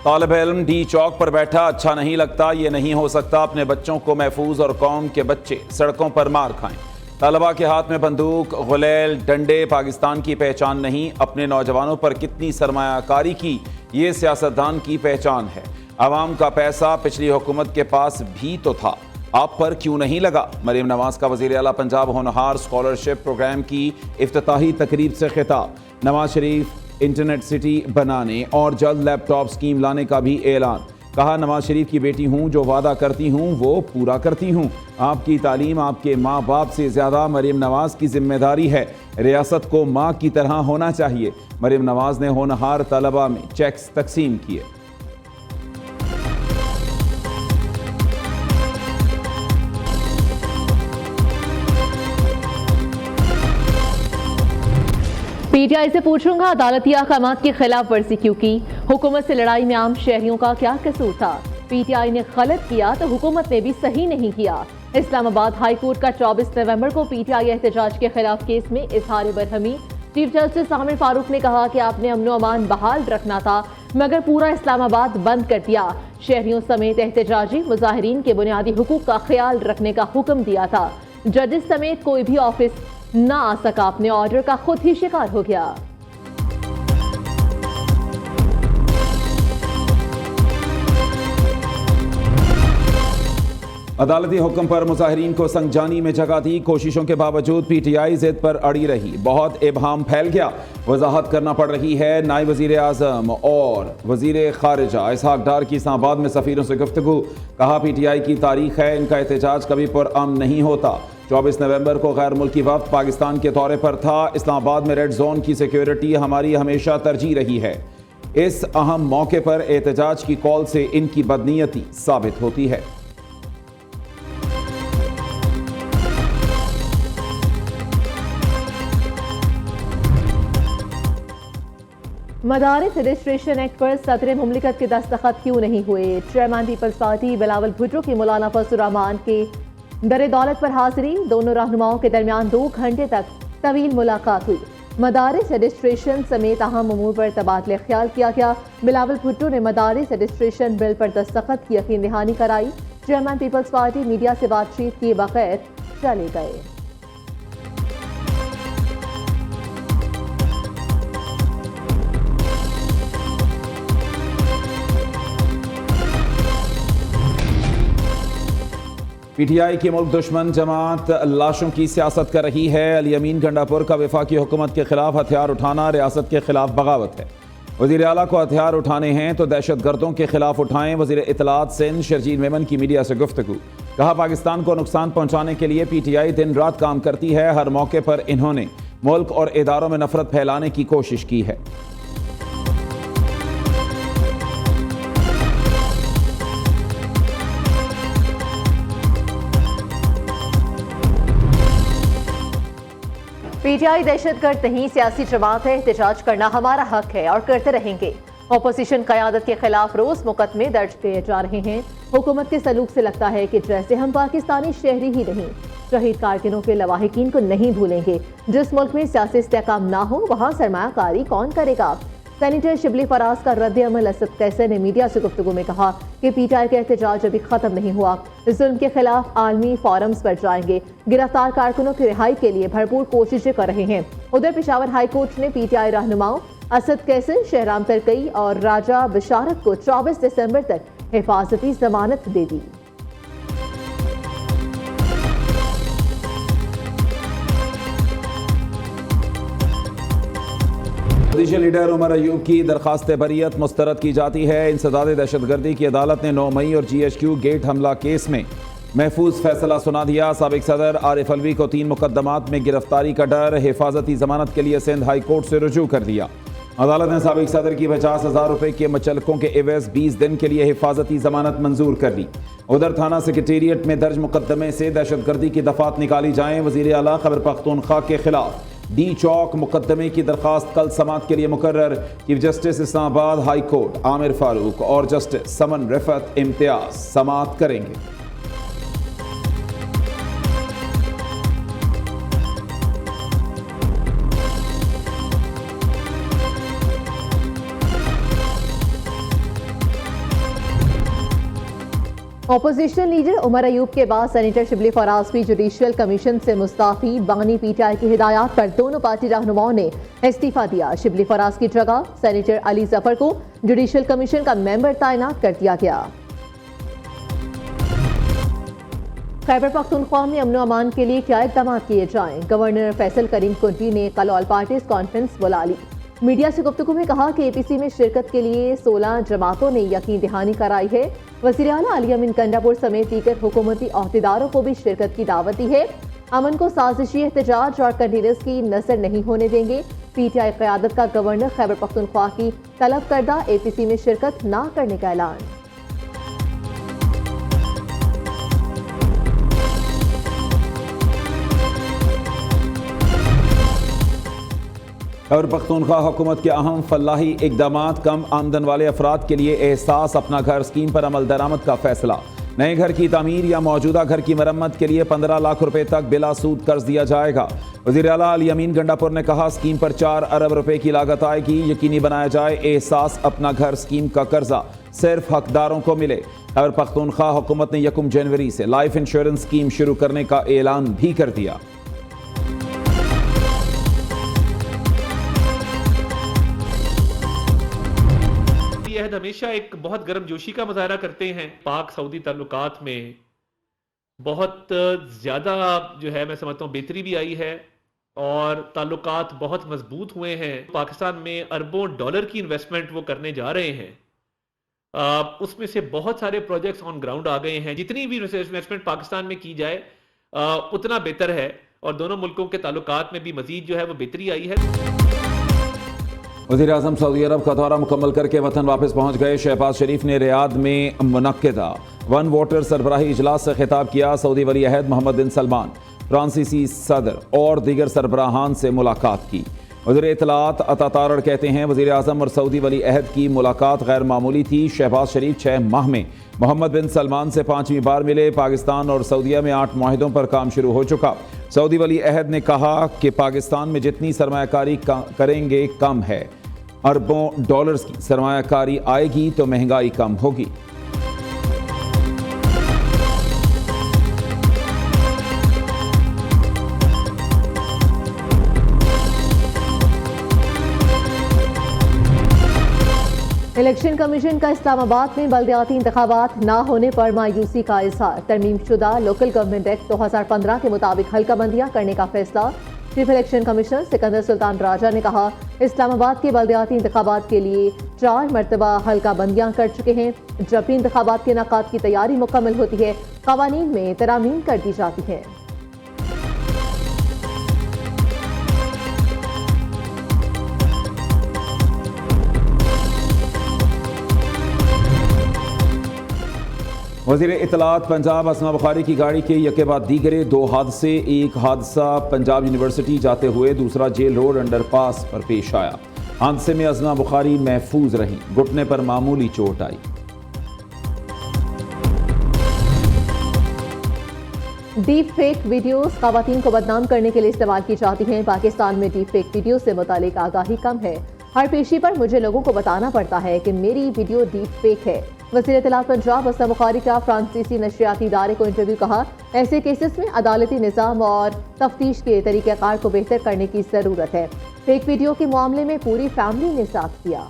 तालिब इल्म डी चौक पर बैठा अच्छा नहीं लगता, ये नहीं हो सकता अपने बच्चों को महफूज और कौम के बच्चे सड़कों पर मार खाएं। तलबा के हाथ में बंदूक, गुलेल, डंडे पाकिस्तान की पहचान नहीं, अपने नौजवानों पर कितनी सरमायाकारी की ये सियासतदान की पहचान है। आवाम का पैसा पिछली हुकूमत के पास भी तो था, आप पर क्यों नहीं लगा। मरीम नवाज का वज़ीर आला पंजाब होनहार स्कॉलरशिप प्रोग्राम की इफ्तिताही तकरीब से खिताब। नवाज शरीफ इंटरनेट सिटी बनाने और जल्द लैपटॉप स्कीम लाने का भी ऐलान। कहा, नवाज शरीफ की बेटी हूँ, जो वादा करती हूँ वो पूरा करती हूँ। आपकी तालीम आपके माँ बाप से ज़्यादा मरीम नवाज की जिम्मेदारी है। रियासत को माँ की तरह होना चाहिए। मरीम नवाज ने होनहार तलबा में चेक्स तकसीम किए। पीटीआई से पूछूंगा, अदालती अहकामात की खिलाफ वर्जी क्यों की? हुकूमत से लड़ाई में आम शहरियों का क्या कसूर था? पीटीआई ने गलत किया तो हुकूमत ने भी सही नहीं किया। इस्लामाबाद हाई कोर्ट का 24 नवंबर को पीटीआई एहतजाज के खिलाफ केस में इजहार बरहमी। चीफ जस्टिस आमिर फारूक ने कहा कि आपने अमनो अमान बहाल रखना था, मगर पूरा इस्लामाबाद बंद कर दिया। शहरियों समेत एहतजाजी मुजाहिरीन के बुनियादी हुकूक का ख्याल रखने का हुक्म दिया था। जजेस समेत कोई भी ऑफिस ना आ सका, अपने ऑर्डर का खुद ही शिकार हो गया। अदालती हुक्म पर मुजाहिरीन को संगजानी में जगह दी। कोशिशों के बावजूद पीटीआई जिद पर अड़ी रही। बहुत इबहाम फैल गया। वजाहत करना पड़ रही है। नायब वजीर आजम और वजीर खारिजा इसहाक डार की इस्लामाबाद में सफीरों से गुफ्तगू। कहा, पीटीआई की तारीख है, इनका एहतजाज कभी पुरअमन नहीं होता। 24 नवंबर को गैर मुल्की वफ्द पाकिस्तान के दौरे पर था। इस्लामाबाद में रेड जोन की सिक्योरिटी हमारी हमेशा तरजीह रही है। इस अहम मौके पर एहतजाज की कॉल से इनकी बदनीयती साबित होती है। मदारिस रजिस्ट्रेशन एक्ट पर सदर मुमलिकत के दस्तखत क्यों नहीं हुए? चेयरमैन पीपल्स पार्टी बिलावल भुट्टो की मौलाना फजलुर रहमान के दर दौलत पर हाजिरी। दोनों रहनुमाओं के दरमियान 2 घंटे तक तवील मुलाकात हुई। मदारिस रजिस्ट्रेशन समेत अहम उमूर पर तबादले ख्याल किया गया। बिलावल भुट्टो ने मदारिस रजिस्ट्रेशन बिल पर दस्तखत की यकीन दहानी कराई। चेयरमैन पीपल्स पार्टी मीडिया से बातचीत किए बगैर चले गए। पीटीआई की मुल्क दुश्मन जमात लाशों की सियासत कर रही है। अली अमीन गंडापुर का वफाकी हुकूमत के खिलाफ हथियार उठाना रियासत के खिलाफ बगावत है। वजीर आला को हथियार उठाने हैं तो दहशत गर्दों के खिलाफ उठाएं। वजीर इत्तलात सिंध शर्जील मेमन की मीडिया से गुफ्तगू। कहा, पाकिस्तान को नुकसान पहुंचाने के लिए पीटीआई दिन रात काम करती है। हर मौके पर इन्होंने मुल्क और इदारों में नफरत फैलाने की कोशिश की है। पीटीआई दहशतगर्द नहीं, सियासी जमात है। एहतजाज करना हमारा हक है और करते रहेंगे। अपोजिशन क़यादत के खिलाफ रोज मुकदमे दर्ज किए जा रहे हैं। हुकूमत के सलूक से लगता है कि जैसे हम पाकिस्तानी शहरी ही नहीं, शहीद कारकुनों के लवाहिकीन को नहीं भूलेंगे। जिस मुल्क में सियासी इस्तेहकाम ना हो, वहाँ सरमायाकारी कौन करेगा? सेनेटर शिबली फराज का रद्द अमल। असद कैसर ने मीडिया से गुफ्तगू में कहा कि पीटीआई का एहतजाज अभी खत्म नहीं हुआ। जुल्म के खिलाफ आलमी फोरम्स पर जाएंगे। गिरफ्तार कारकुनों की रिहाई के लिए भरपूर कोशिशें कर रहे हैं। उधर पेशावर हाई कोर्ट ने पीटीआई रहनुमाओं असद कैसर, शहराम तरकई और राजा बिशारत को 24 दिसंबर तक हिफाजती जमानत दे दी। लीडर उमर अयूब की दरखास्त बरीयत मुस्तरद की जाती है। इंसदाद दहशतगर्दी की अदालत ने 9 मई और GHQ गेट हमला केस में महफूज फैसला सुना दिया। साबिक सदर आरिफ अलवी को 3 मुकदमात में गिरफ्तारी का डर, हिफाजती जमानत के लिए सिंध हाई कोर्ट से रुजू कर दिया। अदालत ने साबिक सदर की 50,000 रुपए के मुचल्लकों के एवज 20 दिन के लिए हिफाजती जमानत मंजूर कर दी। उधर थाना सेक्रेटेरिएट में दर्ज मुकदमे से दहशतगर्दी की दफात निकाली जाएं। वजीर आला खैबर पख्तूनख्वा के खिलाफ डी चौक मुकदमे की दरखास्त कल समात के लिए मुकर्रर। Chief justice Islamabad high court Aamir Farooq और जस्टिस समन रिफत इम्तियाज समात करेंगे। ऑपोजिशन लीडर उमर अयूब के बाद सेनेटर शिबली फराज भी जुडिशियल कमीशन से मुस्ताफी। बानी पीटीआई की हिदायत पर दोनों पार्टी रहनुमाओं ने इस्तीफा दिया। शिबली फराज की जगह सेनेटर अली जफर को जुडिशियल कमीशन का मेंबर तैनात कर दिया गया। खैबर पख्तूनख्वा में अमन अमान के लिए क्या इक़दाम किए जाएं? गवर्नर फैसल करीम कुंटी ने कल ऑल पार्टीज कॉन्फ्रेंस बुला ली। मीडिया से गुफ्तगू में कहा कि एपीसी में शिरकत के लिए 16 जमातों ने यकीन दहानी कराई है। वज़ीर आला अली अमीन गंडापुर समेत दीगर हुकूमती अहदेदारों को भी शिरकत की दावत दी है। अमन को साजिशी एहतजाज और कंटेनर्स की नजर नहीं होने देंगे। पीटीआई क़यादत का गवर्नर खैबर पख्तूनख्वा की तलब करदा एपीसी में शिरकत न करने का ऐलान। खैबर पख्तूनख्वा हुकूमत के अहम फलाही इकदामात। कम आमदन वाले अफराद के लिए एहसास अपना घर स्कीम पर अमल दरामद का फैसला। नए घर की तामीर या मौजूदा घर की मरम्मत के लिए 15 लाख रुपए तक बिला सूद कर्ज दिया जाएगा। वज़ीर आला अली अमीन गंडापुर ने कहा, स्कीम पर 4 अरब रुपए की लागत आएगी। यकीनी बनाया जाए एहसास अपना घर स्कीम का कर्जा सिर्फ हकदारों को मिले। खैबर पख्तूनख्वा हुकूमत ने 1 जनवरी से लाइफ इंश्योरेंस स्कीम शुरू करने का ऐलान भी कर दिया। हमेशा एक बहुत गर्मजोशी का मुजाहरा करते हैं। पाक सऊदी ताल्लुकात में बहुत ज़्यादा जो है मैं समझता हूँ बेहतरी भी आई है और ताल्लुकात बहुत मजबूत हुए हैं। पाकिस्तान में अरबों डॉलर की इन्वेस्टमेंट वो करने जा रहे हैं। उसमें से बहुत सारे प्रोजेक्ट्स ऑन ग्राउंड आ गए हैं। जितनी भी इन्वेस्टमेंट पाकिस्तान में की जाए उतना बेहतर है और दोनों मुल्कों के ताल्लुकात में भी मजीद जो है वो बेहतरी आई है। वज़ीर आज़म सऊदी अरब का दौरा मुकम्मल करके वतन वापस पहुंच गए। शहबाज शरीफ ने रियाद में मुनक्किदा वन वोटर सरबराही इजलास से खिताब किया। सऊदी वली अहद मोहम्मद बिन सलमान, फ्रांसीसी सदर और दीगर सरबराहान से मुलाकात की। वज़ीर इत्तलात अता तारड़ कहते हैं, वज़ीर आज़म और सऊदी वली अहद की मुलाकात गैर मामूली थी। शहबाज शरीफ 6 माह में मोहम्मद बिन सलमान से 5वीं बार मिले। पाकिस्तान और सऊदीया में 8 मुआहिदों पर काम शुरू हो चुका। सऊदी वली अहद ने कहा कि पाकिस्तान में जितनी सरमायाकारी करेंगे कम है। अरबों डॉलर्स की सरमायाकारी आएगी तो महंगाई कम होगी। इलेक्शन कमीशन का इस्लामाबाद में बल्दियाती इंतखाबात न होने पर मायूसी का इजहार। तरमीम शुदा लोकल गवर्नमेंट एक्ट 2015 के मुताबिक हल्का बंदियां करने का फैसला। Chief election commissioner Sikandar Sultan Raja ने कहा, इस्लामाबाद के बल्दियाती इंतखाबात के लिए 4 मरतबा हल्का बंदियां कर चुके हैं। जब भी इंतखाबात के इनेकाद की तैयारी मुकम्मल होती है, कवानीन में तरामीम कर दी जाती है। वज़ीर इत्तलात पंजाब असमा बुखारी की गाड़ी के यके बाद दीगरे 2 हादसे। एक हादसा पंजाब यूनिवर्सिटी जाते हुए, दूसरा जेल रोड अंडरपास पर पेश आया। हादसे में असमा बुखारी महफूज रहीं, घुटने पर मामूली चोट आई। डीप फेक वीडियोस खवातीन को बदनाम करने के लिए इस्तेमाल की जाती हैं। पाकिस्तान में डीप फेक वीडियो से मुतालिक आगाही कम है। हर पेशी पर मुझे लोगों को बताना पड़ता है कि मेरी वीडियो डीप फेक है। वज़ीर इत्तलात पंजाब असमा बुखारी का फ्रांसीसी नशरियाती इदारे को इंटरव्यू। कहा, ऐसे केसेस में अदालती निज़ाम और तफ्तीश के तरीक़ाकार को बेहतर करने की ज़रूरत है। फेक वीडियो के मामले में पूरी फैमिली ने साथ दिया।